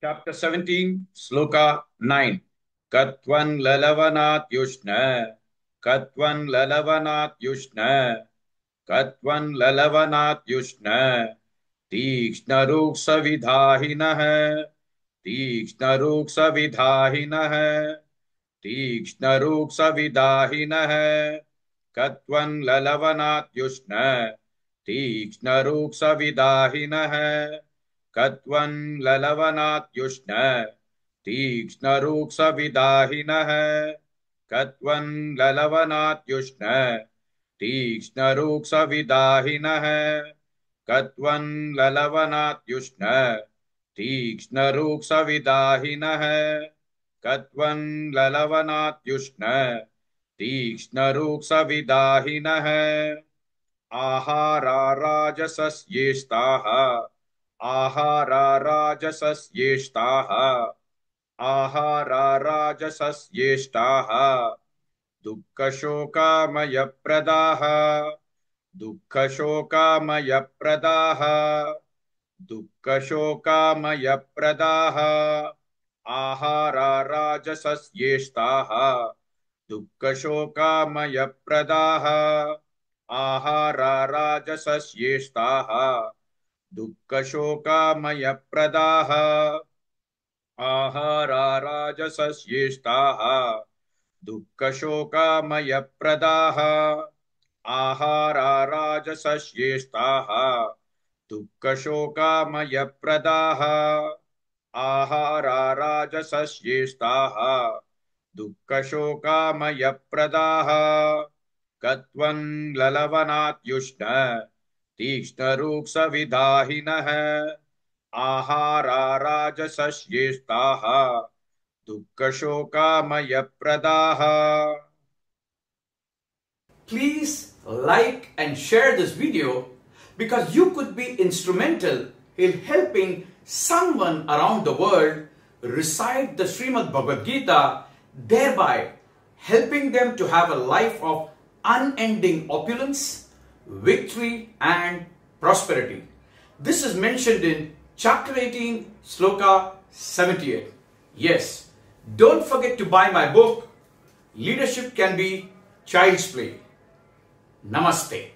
Chapter 17, Sloka 9. Katvan lalavanat yushna. Katvan lalavanat yushna. Katvan lalavanat yushna. Tikshna ruksa vidhahinah. Tikshna ruksa vidhahinah. Tikshna ruksa vidhahinah. Katvan lalavanat yushna. Tikshna ruksa vidahinah. Katvan lalavanat yushna. Tikshna ruksa vidahinah. Katvan lalavanat yushna. Tikshna ruksa vidahinah. Katvan lalavanat yushna. Tikshna ruksa vidahinah. Katvan lalavanat yushna. Tikshna ruksa vidahinah. Ahara rajasasyeştaha. Ahara rajasasyeştaha. Ahara rajasasyeştaha. Dukkashokamaya-pradaha. Dukkashokamaya-pradaha. Dukkashokamaya-pradaha. Ahara rajasasyeştaha. Dukkashokamaya-pradaha. Ahara rajasasyeştaha. Dukkashokamaya-pradaha. Ahara rajasasyeştaha. Dukkashokamaya-pradaha. Ahara rajasasyeştaha. Dukkashokamaya-pradaha. Ahara rajasasyeştaha. Dukkashokamaya-pradaha. Katvan lalavanat yushna. Tikshna ruksa vidahinah. Ahara rajasasyeştaha. Dukkashokamaya-pradaha. Please like and share this video because you could be instrumental in helping someone around the world recite the Srimad Bhagavad Gita, thereby helping them to have a life of unending opulence, victory and prosperity. This is mentioned in chapter 18, Sloka 78. Yes, don't forget to buy my book, Leadership Can Be Child's Play. Namaste.